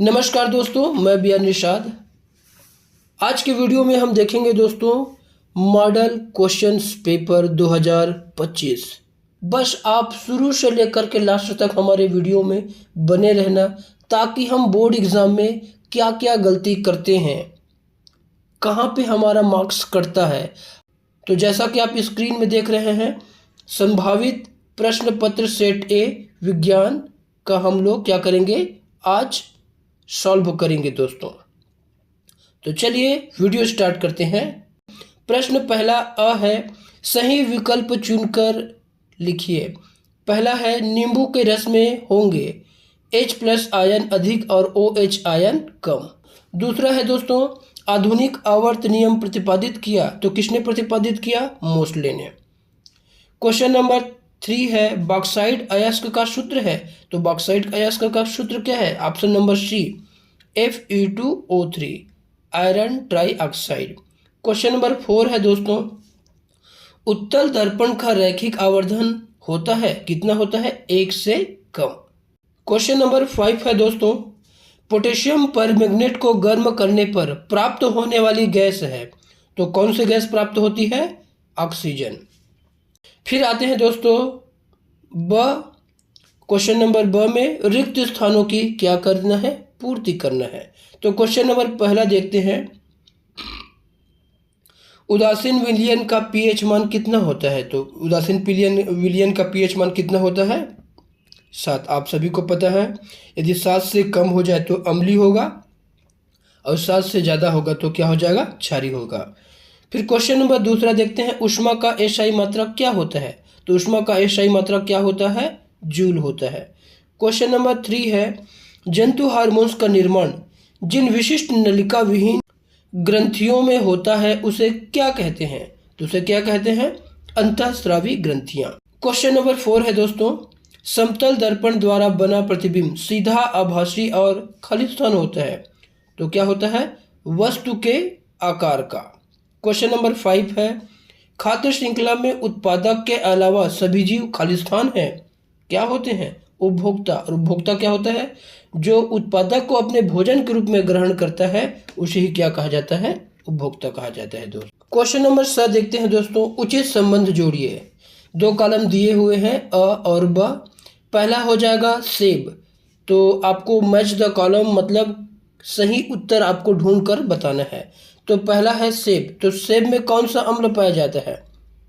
नमस्कार दोस्तों, मैं बी आर निषाद। आज के वीडियो में हम देखेंगे दोस्तों मॉडल क्वेश्चंस पेपर 2025। बस आप शुरू से लेकर के लास्ट तक हमारे वीडियो में बने रहना, ताकि हम बोर्ड एग्ज़ाम में क्या क्या गलती करते हैं, कहाँ पे हमारा मार्क्स कटता है। तो जैसा कि आप स्क्रीन में देख रहे हैं, संभावित प्रश्न पत्र सेट ए विज्ञान का हम लोग क्या करेंगे, आज सॉल्व करेंगे दोस्तों। तो चलिए वीडियो स्टार्ट करते हैं। प्रश्न पहला अ है, सही विकल्प चुनकर लिखिए। पहला है, नींबू के रस में होंगे H+ आयन अधिक और OH आयन कम। दूसरा है दोस्तों, आधुनिक आवर्त नियम प्रतिपादित किया। तो किसने प्रतिपादित किया? मोसले ने। क्वेश्चन नंबर 3 है, बॉक्साइट अयस्क का सूत्र है। तो बॉक्साइट अयस्क का सूत्र क्या है? Option number C, Fe2O3 iron trioxide. Question number 4 है दोस्तों, उत्तल दर्पण का रैखिक आवर्धन होता है, कितना होता है? 1 से कम। क्वेश्चन नंबर 5 है दोस्तों, पोटेशियम परमैंगनेट को गर्म करने पर प्राप्त होने वाली गैस है। तो कौन सी गैस प्राप्त होती है? ऑक्सीजन। फिर आते हैं दोस्तों ब, क्वेश्चन नंबर ब में रिक्त स्थानों की क्या करना है? पूर्ति करना है। तो क्वेश्चन नंबर पहला देखते हैं, उदासीन विलयन का पीएच मान कितना होता है? तो उदासीन विलयन का पीएच मान कितना होता है? 7। आप सभी को पता है, यदि 7 से कम हो जाए तो अम्लीय होगा और 7 से ज़्यादा होगा तो क्या हो जाएगा? क्षारीय होगा। फिर क्वेश्चन नंबर दूसरा देखते हैं, ऊष्मा का एसआई मात्रक क्या होता है? तो ऊष्मा का एसआई मात्रक क्या होता है? जूल होता है। क्वेश्चन नंबर 3 है, जंतु हार्मोन्स का निर्माण जिन विशिष्ट नलिका विहीन ग्रंथियों में होता है उसे क्या कहते हैं? तो उसे क्या कहते हैं? अंतःस्रावी ग्रंथियां। क्वेश्चन नंबर 4 है दोस्तों, समतल दर्पण द्वारा बना प्रतिबिंब सीधा, आभासी और खालिस्तान होता है। तो क्या होता है? वस्तु के आकार का। क्वेश्चन नंबर 5 है, खाद्य श्रृंखला में उत्पादक के अलावा सभी जीव खालिस्तान हैं। क्या होते हैं? उपभोक्ता। और उपभोक्ता क्या होता है? जो उत्पादक को अपने भोजन के रूप में ग्रहण करता है उसे ही क्या कहा जाता है? उपभोक्ता कहा जाता है दोस्तों। क्वेश्चन नंबर 7 देखते हैं दोस्तों, उचित संबंध जोड़िए। 2 कॉलम दिए हुए हैं, अ और ब। पहला हो जाएगा सेब। तो आपको मैच द कॉलम मतलब सही उत्तर आपको ढूंढ कर बताना है। तो पहला है सेब। तो सेब में कौन सा अम्ल पाया जाता है?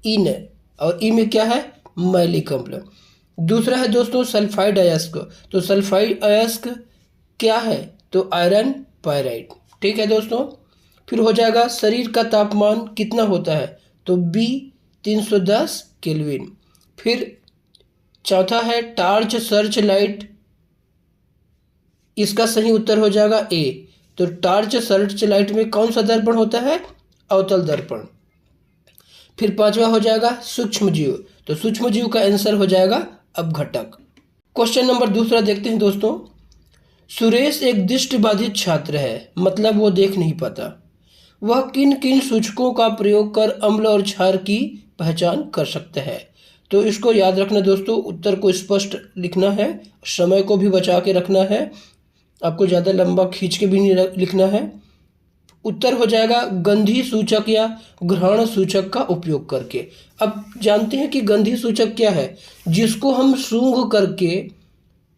ईन। और ई में क्या है? मैलिक अम्ल। दूसरा है दोस्तों सल्फाइड अयस्क। तो सल्फाइड अयस्क क्या है? तो आयरन पायराइड। ठीक है दोस्तों। फिर हो जाएगा शरीर का तापमान कितना होता है? तो बी 310 केल्विन। फिर चौथा है टार्च सर्च लाइट, इसका सही उत्तर हो जाएगा ए। तो टार्च सर्च लाइट में कौन सा दर्पण होता है? अवतल दर्पण। फिर पांचवा हो जाएगा सूक्ष्म जीव। तो सूक्ष्म जीव का आंसर हो जाएगा अपघटक। क्वेश्चन नंबर दूसरा देखते हैं दोस्तों, सुरेश एक दृष्टिबाधित छात्र है, मतलब वो देख नहीं पाता। वह किन किन सूचकों का प्रयोग कर अम्ल और क्षार की पहचान कर सकता है? तो इसको याद रखना दोस्तों, उत्तर को स्पष्ट लिखना है, समय को भी बचा के रखना है, आपको ज़्यादा लंबा खींच के भी नहीं लिखना है। उत्तर हो जाएगा गंधी सूचक या घ्राण सूचक का उपयोग करके। अब जानते हैं कि गंधी सूचक क्या है? जिसको हम सूंघ करके,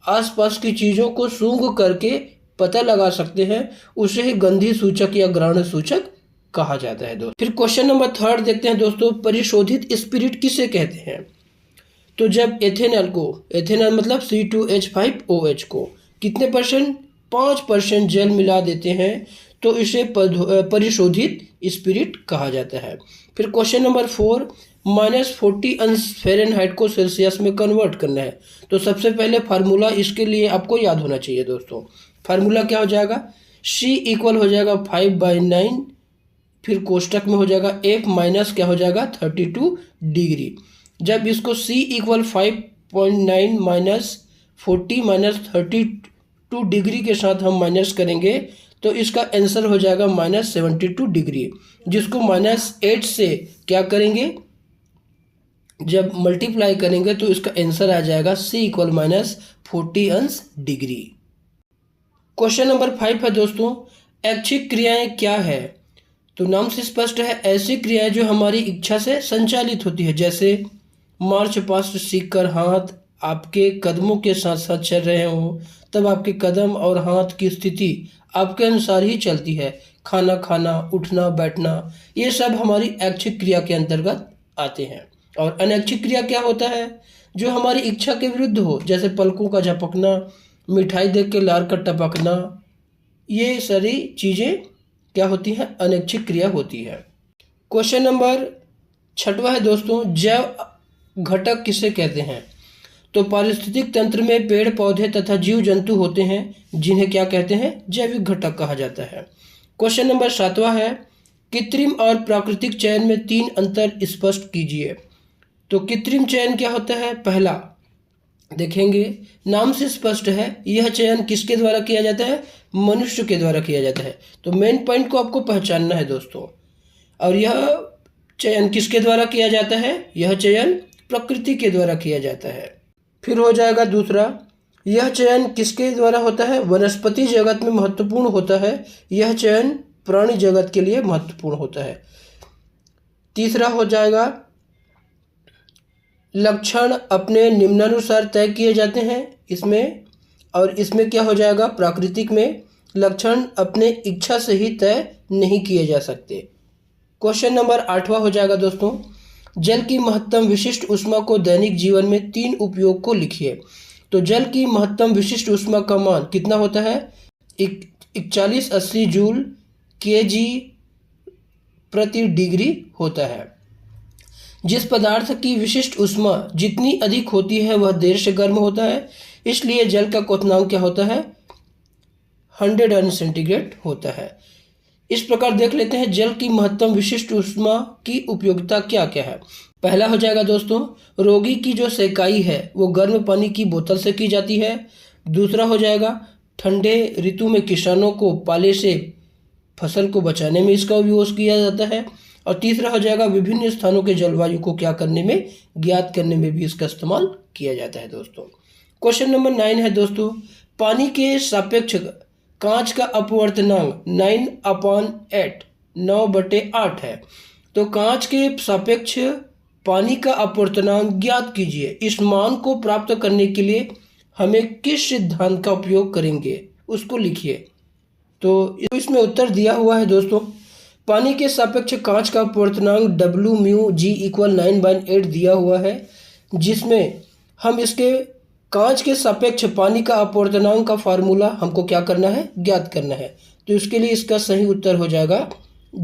आसपास की चीज़ों को सूंघ करके पता लगा सकते हैं, उसे ही गंधी सूचक या घ्राण सूचक कहा जाता है दोस्तों। फिर क्वेश्चन नंबर 3 देखते हैं दोस्तों, परिशोधित स्पिरिट किसे कहते हैं? तो जब एथेनॉल को, एथेनॉल मतलब C2H5OH को कितने % 5% जल मिला देते हैं तो इसे परिशोधित स्पिरिट कहा जाता है। फिर क्वेश्चन नंबर 4, -40 अंश फ़ारेनहाइट को सेल्सियस में कन्वर्ट करना है। तो सबसे पहले फार्मूला इसके लिए आपको याद होना चाहिए दोस्तों। फार्मूला क्या हो जाएगा? C इक्वल हो जाएगा 5/9। फिर कोष्टक में हो जाएगा F माइनस क्या हो जाएगा? 32 डिग्री। जब इसको C equal 5.9 minus 40 minus 32 degree के साथ हम माइनस करेंगे तो इसका आंसर हो जाएगा -72 डिग्री, जिसको -8 से क्या करेंगे, जब मल्टीप्लाई करेंगे तो इसका आंसर आ जाएगा C इक्वल -40 अंश डिग्री। क्वेश्चन नंबर 5 है दोस्तों, ऐच्छिक क्रियाएं क्या है? तो नाम से स्पष्ट है, ऐसी क्रियाएं जो हमारी इच्छा से संचालित होती है, जैसे मार्च पास्ट सीखकर हाथ आपके कदमों के साथ साथ चल रहे हो, तब आपके कदम और हाथ की स्थिति आपके अनुसार ही चलती है। खाना खाना, उठना बैठना, ये सब हमारी ऐच्छिक क्रिया के अंतर्गत आते हैं। और अनैच्छिक क्रिया क्या होता है? जो हमारी इच्छा के विरुद्ध हो, जैसे पलकों का झपकना, मिठाई देख के लार का टपकना, ये सारी चीज़ें क्या होती हैं? अनैच्छिक क्रिया होती है। क्वेश्चन नंबर 6वां है दोस्तों, जैव घटक किसे कहते हैं? तो पारिस्थितिक तंत्र में पेड़ पौधे तथा जीव जंतु होते हैं, जिन्हें क्या कहते हैं? जैविक घटक कहा जाता है। क्वेश्चन नंबर 7वां है, कृत्रिम और प्राकृतिक चयन में 3 अंतर स्पष्ट कीजिए। तो कृत्रिम चयन क्या होता है? पहला देखेंगे, नाम से स्पष्ट है, यह चयन किसके द्वारा किया जाता है? मनुष्य के द्वारा किया जाता है। तो मेन पॉइंट को आपको पहचानना है दोस्तों। और यह चयन किसके द्वारा किया जाता है? यह चयन प्रकृति के द्वारा किया जाता है। फिर हो जाएगा दूसरा, यह चयन किसके द्वारा होता है? वनस्पति जगत में महत्वपूर्ण होता है, यह चयन प्राणी जगत के लिए महत्वपूर्ण होता है। तीसरा हो जाएगा, लक्षण अपने निम्नानुसार तय किए जाते हैं इसमें। और इसमें क्या हो जाएगा? प्राकृतिक में लक्षण अपने इच्छा से ही तय नहीं किए जा सकते। क्वेश्चन नंबर 8वां हो जाएगा दोस्तों, जल की महत्तम विशिष्ट ऊष्मा को दैनिक जीवन में 3 उपयोग को लिखिए। तो जल की महत्तम विशिष्ट ऊष्मा का मान कितना होता है? 4180 जूल केजी प्रति डिग्री होता है। जिस पदार्थ की विशिष्ट ऊष्मा जितनी अधिक होती है वह देर से गर्म होता है, इसलिए जल का क्वथनांक क्या होता है? 100 अंश सेंटीग्रेड होता है। इस प्रकार देख लेते हैं जल की महत्तम विशिष्ट ऊष्मा की उपयोगिता क्या क्या है। पहला हो जाएगा दोस्तों, रोगी की जो सेकाई है वो गर्म पानी की बोतल से की जाती है। दूसरा हो जाएगा, ठंडे ऋतु में किसानों को पाले से फसल को बचाने में इसका उपयोग किया जाता है। और तीसरा हो जाएगा, विभिन्न स्थानों के जलवायु को क्या करने में? ज्ञात करने में भी इसका इस्तेमाल किया जाता है दोस्तों। क्वेश्चन नंबर 9 है दोस्तों, पानी के सापेक्ष कांच का अपवर्तनांक 9/8 9/8 है। तो कांच के सापेक्ष पानी का अपवर्तनांक ज्ञात कीजिए। इस मान को प्राप्त करने के लिए हमें किस सिद्धांत का उपयोग करेंगे उसको लिखिए। तो इसमें उत्तर दिया हुआ है दोस्तों, पानी के सापेक्ष कांच का अपवर्तनांक W/μg = 9/8 दिया हुआ है, जिसमें हम इसके कांच के सापेक्ष पानी का अपवर्तनांक का फार्मूला हमको क्या करना है? ज्ञात करना है। तो इसके लिए इसका सही उत्तर हो जाएगा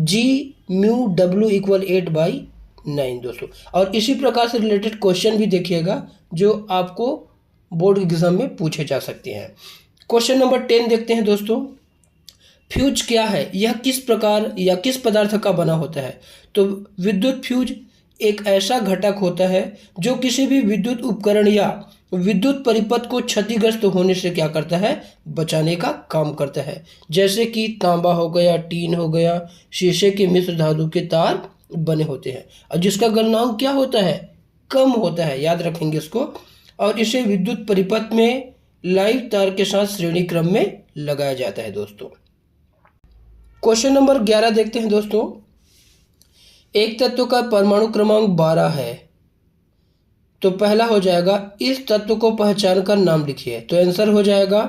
G/μW = 8/9 दोस्तों। और इसी प्रकार से रिलेटेड क्वेश्चन भी देखिएगा जो आपको बोर्ड एग्जाम में पूछे जा सकते हैं। क्वेश्चन नंबर 10 देखते हैं दोस्तों, फ्यूज क्या है? यह किस प्रकार या किस पदार्थ का बना होता है? तो विद्युत फ्यूज एक ऐसा घटक होता है जो किसी भी विद्युत उपकरण या विद्युत परिपथ को क्षतिग्रस्त होने से क्या करता है? बचाने का काम करता है। जैसे कि तांबा हो गया, टीन हो गया, शीशे के मिश्र धातु के तार बने होते हैं, और जिसका गलनांक क्या होता है? कम होता है, याद रखेंगे इसको। और इसे विद्युत परिपथ में लाइव तार के साथ श्रेणी क्रम में लगाया जाता है दोस्तों। क्वेश्चन नंबर 11 देखते हैं दोस्तों, एक तत्व का परमाणु क्रमांक 12 है। तो पहला हो जाएगा, इस तत्व को पहचान कर नाम लिखिए। तो आंसर हो जाएगा,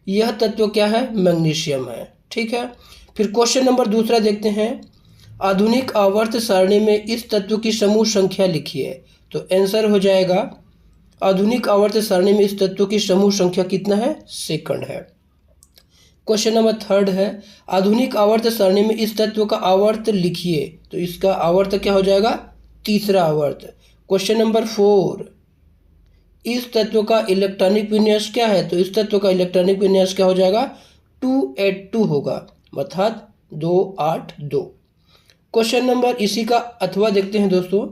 यह तत्व क्या है? मैग्नीशियम है। ठीक है। फिर क्वेश्चन नंबर दूसरा देखते हैं, आधुनिक आवर्त सारणी में इस तत्व की समूह संख्या लिखिए। तो आंसर हो जाएगा, आधुनिक आवर्त सारणी में इस तत्व की समूह संख्या कितना है? सेकंड है। क्वेश्चन नंबर 3 है, आधुनिक आवर्त सारणी में इस तत्व का आवर्त लिखिए। तो इसका आवर्त क्या हो जाएगा? तीसरा आवर्त। क्वेश्चन नंबर 4, इस तत्व का इलेक्ट्रॉनिक विन्यास क्या है? तो इस तत्व का इलेक्ट्रॉनिक विन्यास क्या हो जाएगा? 282 होगा, अर्थात 282। क्वेश्चन नंबर इसी का अथवा देखते हैं दोस्तों,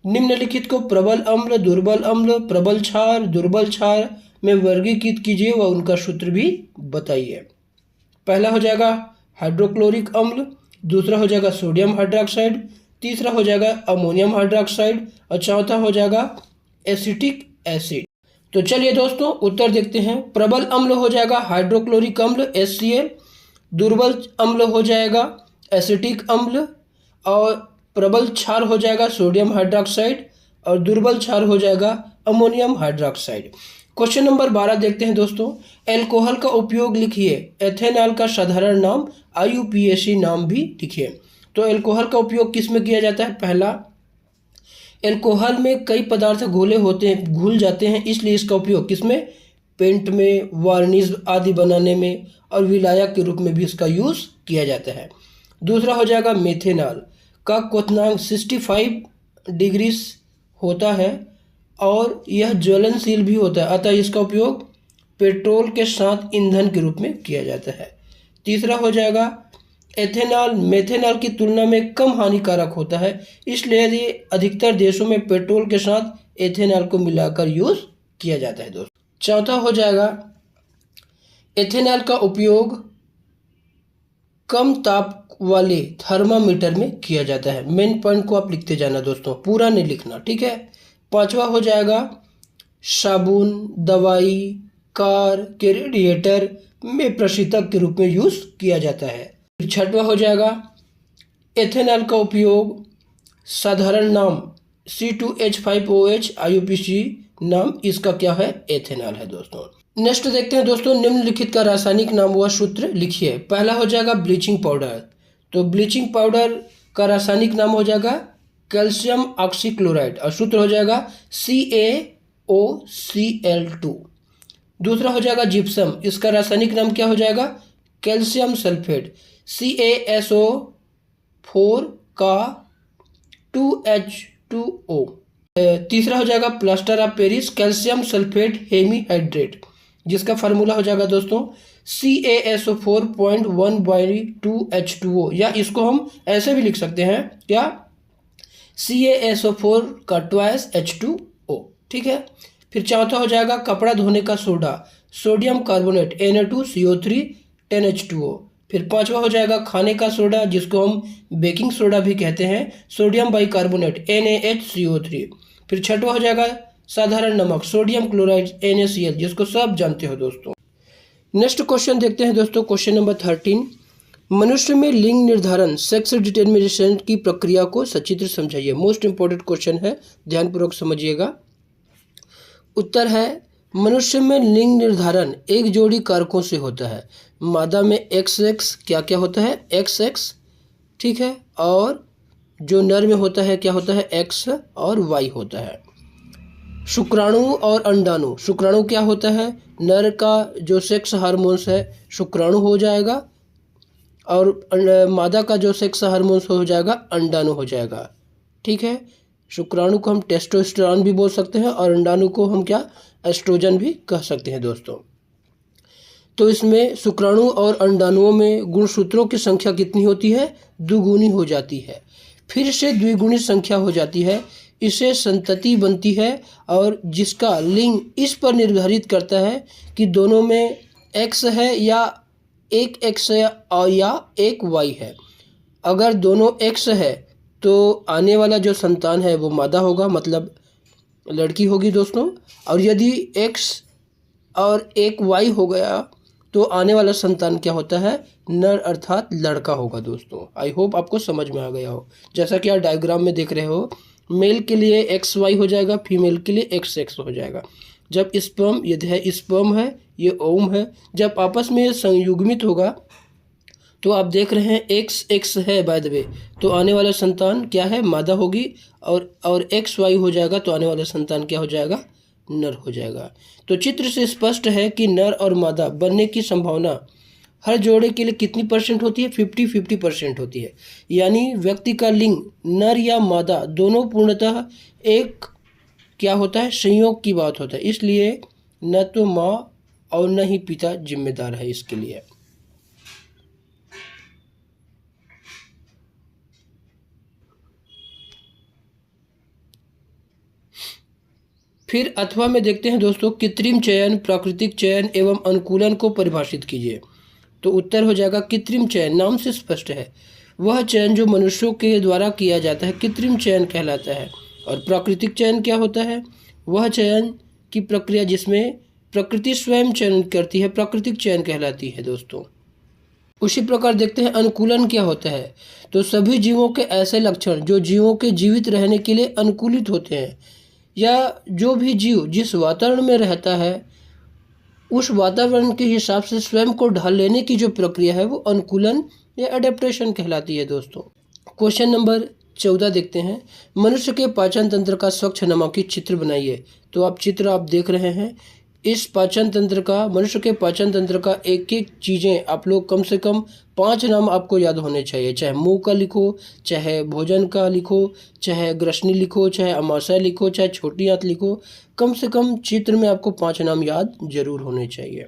निम्नलिखित को प्रबल अम्ल, दुर्बल अम्ल, प्रबल क्षार, दुर्बल क्षार में वर्गीकृत कीजिए व उनका सूत्र भी बताइए। पहला हो जाएगा हाइड्रोक्लोरिक अम्ल, दूसरा हो जाएगा सोडियम हाइड्रोक्साइड, तीसरा हो जाएगा अमोनियम हाइड्रोक्साइड, और चौथा हो जाएगा एसिटिक एसिड। तो चलिए दोस्तों उत्तर देखते हैं। प्रबल अम्ल हो जाएगा हाइड्रोक्लोरिक अम्ल HCl, दुर्बल अम्ल हो जाएगा एसिटिक अम्ल, और प्रबल क्षार हो जाएगा सोडियम हाइड्रोक्साइड, और दुर्बल क्षार हो जाएगा अमोनियम हाइड्रोक्साइड। क्वेश्चन नंबर 12 देखते हैं दोस्तों। एल्कोहल का उपयोग लिखिए। एथेनॉल का साधारण नाम IUPAC नाम भी लिखिए। तो एल्कोहल का उपयोग किस में किया जाता है? पहला, एल्कोहल में कई पदार्थ घुल जाते हैं, इसलिए इसका उपयोग किसमें? पेंट में, वार्निश आदि बनाने में, और विलायक के रूप में भी इसका यूज़ किया जाता है। दूसरा हो जाएगा मेथेनॉल का क्वथनांक 65 डिग्री होता है और यह ज्वलनशील भी होता है, अतः इसका उपयोग पेट्रोल के साथ ईंधन के रूप में किया जाता है। तीसरा हो जाएगा एथेनॉल मेथेनॉल की तुलना में कम हानिकारक होता है, इसलिए ये अधिकतर देशों में पेट्रोल के साथ एथेनॉल को मिलाकर यूज़ किया जाता है दोस्तों। चौथा हो जाएगा एथेनॉल का उपयोग कम ताप वाले थर्मामीटर में किया जाता है। मेन पॉइंट को आप लिखते जाना दोस्तों, पूरा नहीं लिखना, ठीक है। पांचवा हो जाएगा साबुन, दवाई, कार के रेडिएटर में प्रशीतक के रूप में यूज़ किया जाता है। छठवा हो जाएगा एथेनॉल का उपयोग साधारण नाम C2H5OH IUPAC नाम इसका क्या है? एथेनॉल है दोस्तों। नेक्स्ट देखते हैं दोस्तों, निम्नलिखित का रासायनिक नाम व सूत्र लिखिए। पहला हो जाएगा ब्लीचिंग पाउडर। तो ब्लीचिंग पाउडर का रासायनिक नाम हो जाएगा कैल्शियम ऑक्सीक्लोराइड और सूत्र हो जाएगा CaOCl2। दूसरा हो जाएगा जिप्सम, इसका रासायनिक नाम क्या हो जाएगा? कैल्शियम सल्फेट CaSO4 का 2H2O। तीसरा हो जाएगा plaster of Paris calcium sulphate hemihydrate, जिसका फार्मूला हो जाएगा दोस्तों CaSO4.1/2H2O, या इसको हम ऐसे भी लिख सकते हैं क्या? CaSO4 का 2H2O, ठीक है। फिर चौथा हो जाएगा कपड़ा धोने का soda sodium carbonate Na2CO3 10H2O। फिर पांचवा हो जाएगा खाने का सोडा, जिसको हम बेकिंग सोडा भी कहते हैं, सोडियम बाइकार्बोनेट NaHCO3। फिर छठवा हो जाएगा साधारण नमक सोडियम क्लोराइड NaCl, जिसको सब जानते हो दोस्तों। नेक्स्ट क्वेश्चन देखते हैं दोस्तों, क्वेश्चन नंबर 13। मनुष्य में लिंग निर्धारण सेक्स डिटर्मिनेशन की प्रक्रिया को सचित्र समझाइए। मोस्ट इंपॉर्टेंट क्वेश्चन है, ध्यानपूर्वक समझिएगा। उत्तर है मनुष्य में लिंग निर्धारण एक जोड़ी कारकों से होता है। मादा में XX क्या क्या होता है? XX, ठीक है, और जो नर में होता है क्या होता है? X और Y होता है। शुक्राणु और अंडाणु, शुक्राणु क्या होता है? नर का जो सेक्स हार्मोन्स है शुक्राणु हो जाएगा, और मादा का जो सेक्स हार्मोन्स हो जाएगा अंडाणु हो जाएगा, ठीक है। शुक्राणु को हम टेस्टोस्टेरोन भी बोल सकते हैं और अंडाणु को हम क्या? एस्ट्रोजन भी कह सकते हैं दोस्तों। तो इसमें शुक्राणु और अंडाणुओं में गुणसूत्रों की संख्या कितनी होती है? दुगुनी हो जाती है, फिर से द्विगुणी संख्या हो जाती है, इससे संतति बनती है, और जिसका लिंग इस पर निर्धारित करता है कि दोनों में X है या एक X है या एक Y है। अगर दोनों X है तो आने वाला जो संतान है वो मादा होगा, मतलब लड़की होगी दोस्तों, और यदि X और एक Y हो गया तो आने वाला संतान क्या होता है? नर अर्थात लड़का होगा दोस्तों। आई होप आपको समझ में आ गया हो। जैसा कि आप डायग्राम में देख रहे हो, मेल के लिए XY हो जाएगा, फीमेल के लिए XX हो जाएगा। जब स्पर्म, ये स्पर्म है, ये ओम है, जब आपस में संयुग्मित होगा तो आप देख रहे हैं XX है बाय द वे, तो आने वाला संतान क्या है? मादा होगी, और XY हो जाएगा तो आने वाला संतान क्या हो जाएगा? नर हो जाएगा। तो चित्र से स्पष्ट है कि नर और मादा बनने की संभावना हर जोड़े के लिए कितनी % होती है? 50-50% होती है। यानी व्यक्ति का लिंग नर या मादा दोनों पूर्णतः एक क्या होता है? संयोग की बात होता है, इसलिए न तो माँ और न ही पिता जिम्मेदार है इसके लिए। फिर अथवा में देखते हैं दोस्तों, कृत्रिम चयन, प्राकृतिक चयन एवं अनुकूलन को परिभाषित कीजिए। तो उत्तर हो जाएगा कृत्रिम चयन, नाम से स्पष्ट है, वह चयन जो मनुष्यों के द्वारा किया जाता है कृत्रिम चयन कहलाता है। और प्राकृतिक चयन क्या होता है? वह चयन की प्रक्रिया जिसमें प्रकृति स्वयं चयन करती है प्राकृतिक चयन कहलाती है दोस्तों। उसी प्रकार देखते हैं अनुकूलन क्या होता है। तो सभी जीवों के ऐसे लक्षण जो जीवों के जीवित रहने के लिए अनुकूलित होते हैं, या जो भी जीव जिस वातावरण में रहता है उस वातावरण के हिसाब से स्वयं को ढाल लेने की जो प्रक्रिया है वो अनुकूलन या एडेप्टेशन कहलाती है दोस्तों। क्वेश्चन नंबर 14 देखते हैं। मनुष्य के पाचन तंत्र का स्वच्छ नामांकित चित्र बनाइए। तो आप चित्र आप देख रहे हैं। इस पाचन तंत्र का, मनुष्य के पाचन तंत्र का एक एक चीज़ें आप लोग कम से कम 5 नाम आपको याद होने चाहिए। चाहे मुंह का लिखो, चाहे भोजन का लिखो, चाहे ग्रसनी लिखो, चाहे अमाशय लिखो, चाहे छोटी आंत लिखो, कम से कम चित्र में आपको 5 नाम याद जरूर होने चाहिए।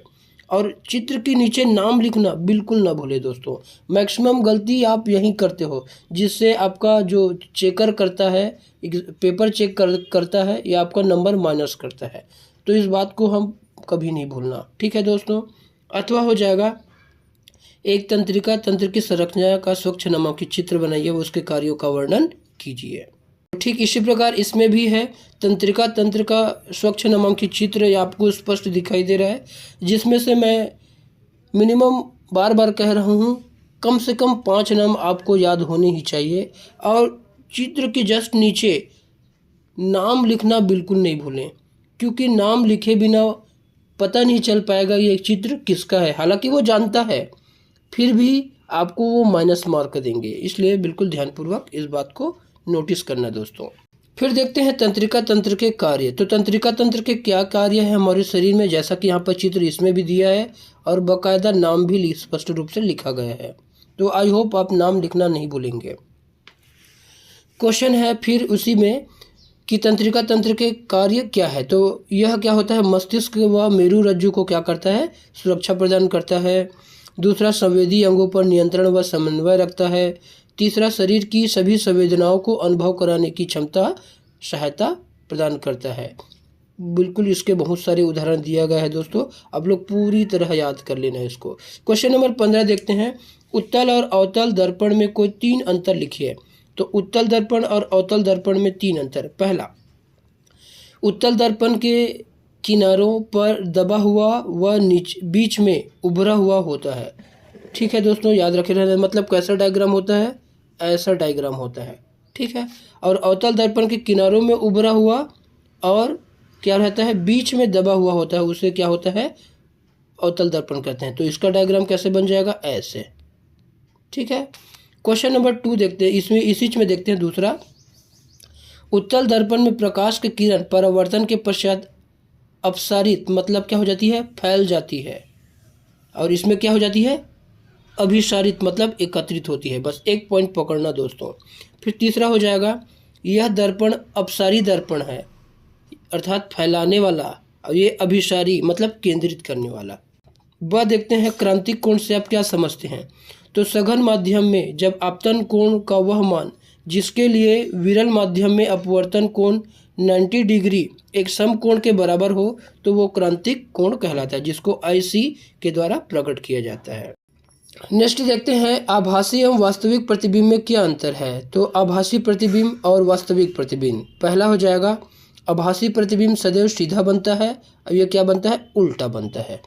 और चित्र के नीचे नाम लिखना बिल्कुल ना भूले दोस्तों। मैक्सिमम गलती आप यहीं करते हो, जिससे आपका जो चेकर करता है, पेपर चेक करता है या आपका नंबर माइनस करता है। तो इस बात को हम कभी नहीं भूलना, ठीक है दोस्तों। अथवा हो जाएगा एक तंत्रिका तंत्र की संरचना का स्वच्छ नामांकित चित्र बनाइए, उसके कार्यों का वर्णन कीजिए। ठीक इसी प्रकार इसमें भी है। तंत्रिका तंत्र का स्वच्छ नामांकित चित्र आपको स्पष्ट दिखाई दे रहा है, जिसमें से मैं मिनिमम बार बार कह रहा हूँ कम से कम 5 नाम आपको याद होने ही चाहिए। और चित्र के जस्ट नीचे नाम लिखना बिल्कुल नहीं भूलें, क्योंकि नाम लिखे बिना पता नहीं चल पाएगा ये चित्र किसका है। हालांकि वो जानता है, फिर भी आपको वो माइनस मार्क देंगे, इसलिए बिल्कुल ध्यानपूर्वक इस बात को नोटिस करना दोस्तों। फिर देखते हैं तंत्रिका तंत्र के कार्य। तो तंत्रिका तंत्र के क्या कार्य है हमारे शरीर में, जैसा कि यहाँ पर चित्र इसमें भी दिया है और बाकायदा नाम भी स्पष्ट रूप से लिखा गया है। तो आई होप आप नाम लिखना नहीं भूलेंगे। क्वेश्चन है फिर उसी में कि तंत्रिका तंत्र के कार्य क्या है। तो यह क्या होता है, मस्तिष्क व मेरु रज्जु को क्या करता है, सुरक्षा प्रदान करता है। दूसरा, संवेदी अंगों पर नियंत्रण व समन्वय रखता है। तीसरा, शरीर की सभी संवेदनाओं को अनुभव कराने की क्षमता सहायता प्रदान करता है। बिल्कुल इसके बहुत सारे उदाहरण दिया गया है दोस्तों, आप लोग पूरी तरह याद कर लेना इसको। क्वेश्चन नंबर 15 देखते हैं। उत्तल और अवतल दर्पण में कोई 3 अंतर लिखिए। तो उत्तल दर्पण और अवतल दर्पण में 3 अंतर। पहला, उत्तल दर्पण के किनारों पर दबा हुआ व बीच में उभरा हुआ होता है। ठीक है दोस्तों, याद रखे रहना, मतलब कैसा डायग्राम होता है, ऐसा डायग्राम होता है, ठीक है। और अवतल दर्पण के किनारों में उभरा हुआ और क्या रहता है, बीच में दबा हुआ होता है, उसे क्या होता है, अवतल दर्पण कहते हैं। तो इसका डायग्राम कैसे बन जाएगा, ऐसे, ठीक है। क्वेश्चन नंबर 2 देखते हैं, इसमें इसी में देखते हैं दूसरा। उत्तल दर्पण में प्रकाश की किरण परावर्तन के पश्चात अपसारित, मतलब क्या हो जाती है, फैल जाती है। और इसमें क्या हो जाती है, अभिसारित, मतलब एकत्रित होती है। बस एक पॉइंट पकड़ना दोस्तों। फिर तीसरा हो जाएगा, यह दर्पण अपसारी दर्पण है, अर्थात फैलाने वाला, और ये अभिसारी मतलब केंद्रित करने वाला। वह देखते हैं क्रांतिक कोण से आप क्या समझते हैं। तो सघन माध्यम में जब आपतन कोण का वह मान जिसके लिए विरल माध्यम में अपवर्तन कोण 90 डिग्री एक समकोण के बराबर हो, तो वो क्रांतिक कोण कहलाता है, जिसको IC के द्वारा प्रकट किया जाता है। नेक्स्ट देखते हैं, आभासी एवं वास्तविक प्रतिबिंब में क्या अंतर है। तो आभासी प्रतिबिंब और वास्तविक प्रतिबिंब, पहला हो जाएगा, आभासी प्रतिबिंब सदैव सीधा बनता है और ये क्या बनता है, उल्टा बनता है।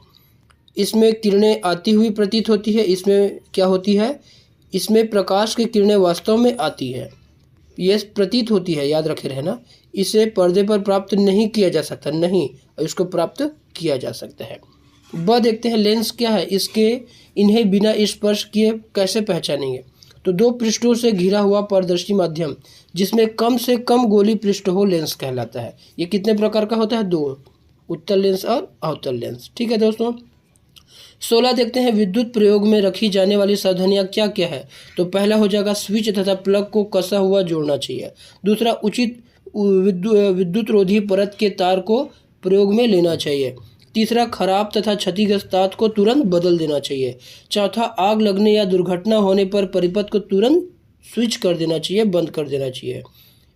इसमें किरणें आती हुई प्रतीत होती है। इसमें क्या होती है, इसमें प्रकाश की किरणें वास्तव में आती है, ये प्रतीत होती है, याद रखे रहना। इसे पर्दे पर प्राप्त नहीं किया जा सकता, नहीं, और इसको प्राप्त किया जा सकता है। वह देखते हैं लेंस क्या है, इन्हें बिना स्पर्श किए कैसे पहचानेंगे। तो 2 पृष्ठों से घिरा हुआ पारदर्शी माध्यम जिसमें कम से कम गोली पृष्ठ हो, लेंस कहलाता है। ये कितने प्रकार का होता है, 2, उत्तल लेंस और अवतल लेंस, ठीक है दोस्तों। 16 देखते हैं, विद्युत प्रयोग में रखी जाने वाली सावधानियां क्या क्या है। तो पहला हो जाएगा, स्विच तथा प्लग को कसा हुआ जोड़ना चाहिए। दूसरा, उचित विद्युत रोधी परत के तार को प्रयोग में लेना चाहिए। तीसरा, खराब तथा क्षतिग्रस्त तार को तुरंत बदल देना चाहिए। चौथा, आग लगने या दुर्घटना होने पर परिपथ को तुरंत स्विच कर देना चाहिए, बंद कर देना चाहिए।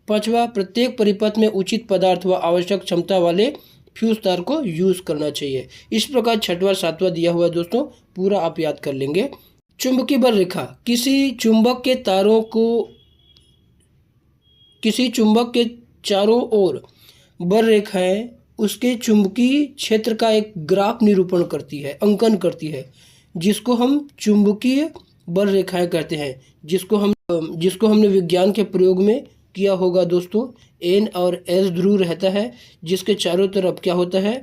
पांचवा, प्रत्येक परिपथ में उचित पदार्थ व आवश्यक क्षमता वाले फ्यूज तार को यूज करना चाहिए। इस प्रकार 6वां 7वां दिया हुआ है दोस्तों, पूरा आप याद कर लेंगे। चुंबकीय बल रेखा, किसी चुंबक के चारों ओर बल रेखाएं उसके चुंबकीय क्षेत्र का एक ग्राफ निरूपण करती है, अंकन करती है, जिसको हम चुंबकीय बल रेखाएं कहते हैं, जिसको हमने विज्ञान के प्रयोग में किया होगा दोस्तों। एन और एस ध्रुव रहता है, जिसके चारों तरफ क्या होता है,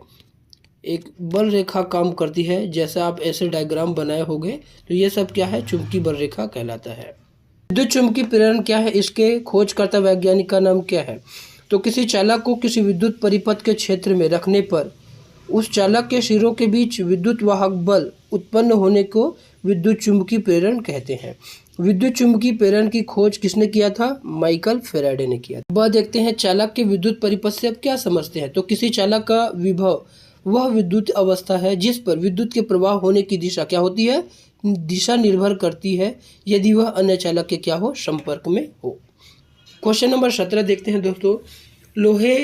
एक बल रेखा काम करती है। जैसा आप ऐसे डायग्राम बनाए होंगे, तो ये सब क्या है, चुंबकीय बल रेखा कहलाता है। विद्युत चुंबकीय प्रेरण क्या है, इसके खोजकर्ता वैज्ञानिक का नाम क्या है? तो किसी चालक को किसी विद्युत परिपथ के क्षेत्र में रखने पर उस चालक के सिरों के बीच विद्युत वाहक बल उत्पन्न होने को विद्युत चुंबकीय प्रेरण कहते हैं। विद्युत चुंबकीय प्रेरण की खोज किसने किया था? माइकल फैराडे ने किया। अब देखते हैं चालक के विद्युत परिपथ से अब क्या समझते हैं। तो किसी चालक का विभव वह विद्युत अवस्था है जिस पर विद्युत के प्रवाह होने की दिशा क्या होती है, दिशा निर्भर करती है यदि वह अन्य चालक के क्या हो, संपर्क में हो। क्वेश्चन नंबर 17 देखते हैं दोस्तों। लोहे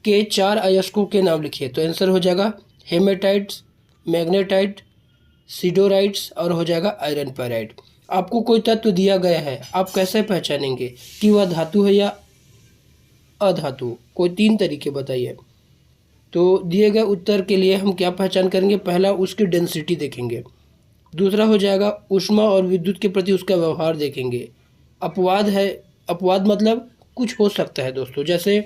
के 4 अयस्कों के नाम लिखिए। तो आंसर हो जाएगा हेमेटाइट्स, मैग्नेटाइट, सिडोराइट्स और हो जाएगा आयरन पैराइट। आपको कोई तत्व दिया गया है, आप कैसे पहचानेंगे कि वह धातु है या अधातु? कोई 3 तरीके बताइए। तो दिए गए उत्तर के लिए हम क्या पहचान करेंगे? पहला उसकी डेंसिटी देखेंगे, दूसरा हो जाएगा ऊष्मा और विद्युत के प्रति उसका व्यवहार देखेंगे। अपवाद है, अपवाद मतलब कुछ हो सकता है दोस्तों, जैसे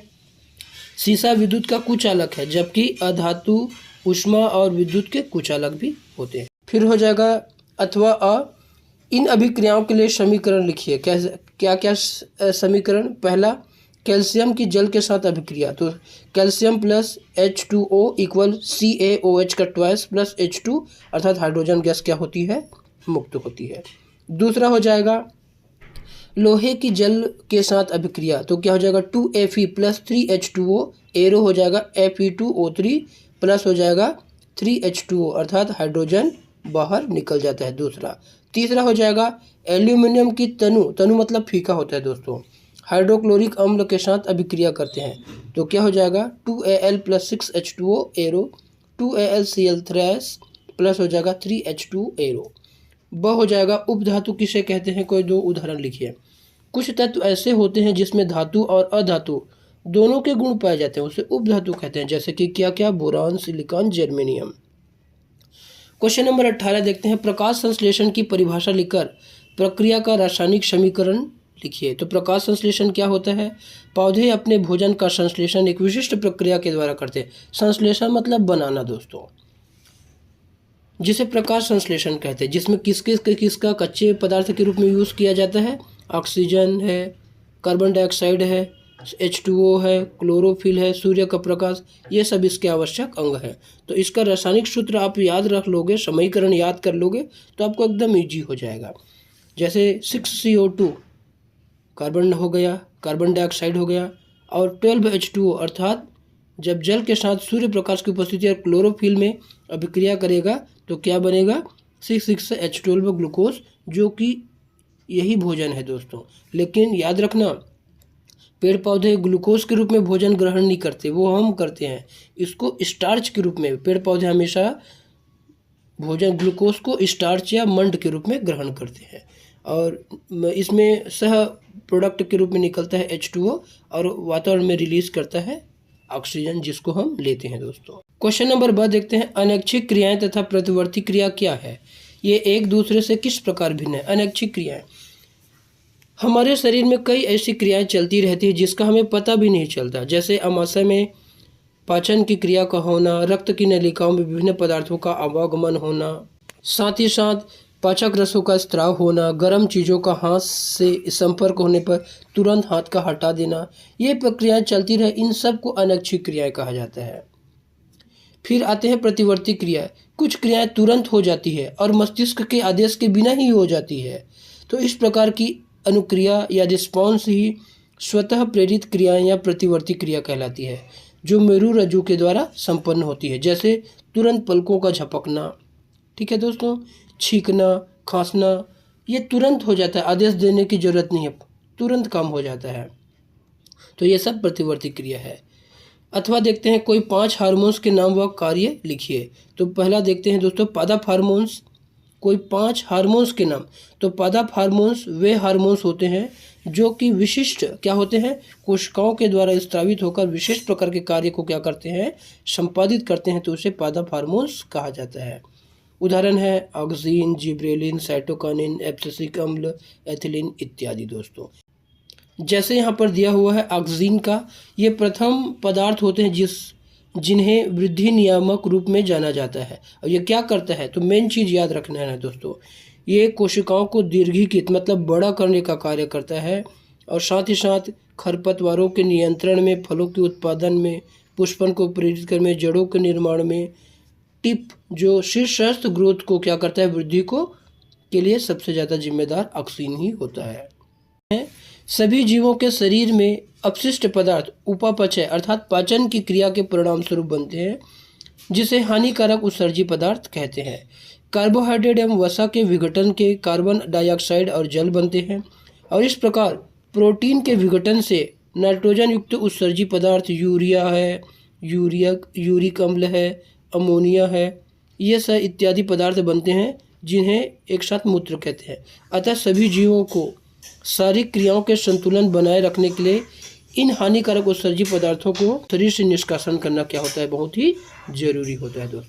सीसा विद्युत का कुचालक है, जबकि अधातु ऊष्मा और विद्युत के कुचालक भी होते हैं। फिर हो जाएगा अथवा अ। इन अभिक्रियाओं के लिए समीकरण लिखिए। क्या क्या समीकरण? पहला, कैल्शियम की जल के साथ अभिक्रिया, तो calcium plus H2O equal CaOH का ट्वाइस प्लस H2 अर्थात हाइड्रोजन गैस क्या होती है, मुक्त होती है। दूसरा हो जाएगा लोहे की जल के साथ अभिक्रिया, तो क्या हो जाएगा 2Fe प्लस 3H2O, एरो हो जाएगा Fe2O3 प्लस हो जाएगा 3H2O अर्थात हाइड्रोजन बाहर निकल जाता है दूसरा। तीसरा हो जाएगा एल्यूमिनियम की तनु मतलब फीका होता है दोस्तों, हाइड्रोक्लोरिक अम्ल के साथ अभिक्रिया करते हैं, तो क्या हो जाएगा 2Al plus 6H2O arrow 2AlCl3 plus हो जाएगा 3H2 एरो। ब हो जाएगा उपधातु किसे कहते हैं? कोई 2 उदाहरण लिखिए। कुछ तत्व ऐसे होते हैं जिसमें धातु और अधातु दोनों के गुण पाए जाते हैं, उसे उपधातु कहते हैं, जैसे कि क्या क्या, boron, silicon, germanium. Question number 18 देखते हैं। प्रकाश संश्लेषण की परिभाषा लिखकर प्रक्रिया का रासायनिक समीकरण लिखिए। तो प्रकाश संश्लेषण क्या होता है? पौधे अपने भोजन का संश्लेषण एक विशिष्ट प्रक्रिया के द्वारा करते हैं। संश्लेषण मतलब बनाना दोस्तों, जिसे प्रकाश संश्लेषण कहते हैं, जिसमें किसका कच्चे पदार्थ के रूप में यूज़ किया जाता है? ऑक्सीजन है, कार्बन डाइऑक्साइड है, H2O है, क्लोरोफिल है, सूर्य का प्रकाश, ये सब इसके आवश्यक अंग है। तो इसका रासायनिक सूत्र आप याद रख लोगे, समीकरण याद कर लोगे तो आपको एकदम ईजी हो जाएगा। जैसे 6CO2 कार्बन हो गया, कार्बन डाइऑक्साइड हो गया, और 12H2O अर्थात जब जल के साथ सूर्य प्रकाश की उपस्थिति और क्लोरोफिल में अभिक्रिया करेगा तो क्या बनेगा? 6H12 ग्लूकोज, जो कि यही भोजन है दोस्तों। लेकिन याद रखना, पेड़ पौधे ग्लूकोज के रूप में भोजन ग्रहण नहीं करते, वो हम करते हैं इसको स्टार्च के रूप में। पेड़ पौधे हमेशा भोजन ग्लूकोज को स्टार्च या मंड के रूप में ग्रहण करते हैं, और इसमें सह प्रोडक्ट के रूप में निकलता है H2O और वातावरण में रिलीज करता है ऑक्सीजन, जिसको हम लेते हैं दोस्तों। क्वेश्चन नंबर 12 देखते हैं। अनैच्छिक क्रियाएं तथा प्रतिवर्ती क्रिया क्या है? ये एक दूसरे से किस प्रकार भिन्न है? अनैच्छिक क्रियाएं, हमारे शरीर में कई ऐसी क्रियाएं चलती रहती है जिसका हमें पता भी नहीं चलता, जैसे आमाशय में पाचन की क्रिया का होना, रक्त की नलिकाओं में विभिन्न पदार्थों का आवागमन होना, साथ ही साथ पाचक रसों का स्त्राव होना, गर्म चीज़ों का हाथ से संपर्क होने पर तुरंत हाथ का हटा देना, ये प्रक्रियाएं चलती रहे, इन सब को अनैच्छिक क्रियाएं कहा जाता है। फिर आते हैं प्रतिवर्ती क्रिया। कुछ क्रियाएं तुरंत हो जाती है और मस्तिष्क के आदेश के बिना ही हो जाती है, तो इस प्रकार की अनुक्रिया या रिस्पॉन्स ही स्वतः प्रेरित क्रियाएं या प्रतिवर्ती क्रिया कहलाती है, जो मेरु रज्जु के द्वारा संपन्न होती है, जैसे तुरंत पलकों का झपकना, ठीक है दोस्तों, छींकना, खांसना, ये तुरंत हो जाता है, आदेश देने की जरूरत नहीं है, तुरंत काम हो जाता है, तो ये सब प्रतिवर्ती क्रिया है। अथवा देखते हैं कोई 5 हार्मोन्स के नाम व कार्य लिखिए। तो पहला देखते हैं दोस्तों पादप हार्मोन्स, कोई 5 हार्मोन्स के नाम। तो पादप हार्मोन्स वे हार्मोन्स होते हैं जो कि विशिष्ट क्या होते हैं, कोशिकाओं के द्वारा स्रावित होकर विशेष प्रकार के कार्य को क्या करते हैं, संपादित करते हैं, तो उसे पादप हार्मोन्स कहा जाता है। उदाहरण है ऑक्सीन, जिब्रेलिन, साइटोकाइनिन, एब्सिसिक अम्ल, एथिलीन इत्यादि। दोस्तों जैसे यहाँ पर दिया हुआ है ऑक्सीन का, ये प्रथम पदार्थ होते हैं जिन्हें वृद्धि नियामक रूप में जाना जाता है। और ये क्या करता है, तो मेन चीज़ याद रखना है दोस्तों, ये कोशिकाओं को दीर्घित मतलब बड़ा करने का कार्य करता है और साथ ही साथ खरपतवारों के नियंत्रण में, फलों के उत्पादन में, पुष्पन को प्रेरित करने में, जड़ों के निर्माण में, टिप जो शीर्षस्थ ग्रोथ को क्या करता है, वृद्धि को के लिए सबसे ज़्यादा जिम्मेदार ऑक्सीन ही होता है। सभी जीवों के शरीर में अपशिष्ट पदार्थ उपापचय अर्थात पाचन की क्रिया के परिणाम स्वरूप बनते हैं, जिसे हानिकारक उत्सर्जी पदार्थ कहते हैं। कार्बोहाइड्रेट एवं वसा के विघटन के कार्बन डाइऑक्साइड और जल बनते हैं और इस प्रकार प्रोटीन के विघटन से नाइट्रोजन युक्त उत्सर्जी पदार्थ यूरिया है, यूरिक अम्ल है, अमोनिया है, ये सब इत्यादि पदार्थ बनते हैं जिन्हें एक साथ मूत्र कहते हैं। अतः सभी जीवों को शारीरिक क्रियाओं के संतुलन बनाए रखने के लिए इन हानिकारक उत्सर्जी पदार्थों को शरीर से निष्कासन करना क्या होता है, बहुत ही जरूरी होता है दोस्तों।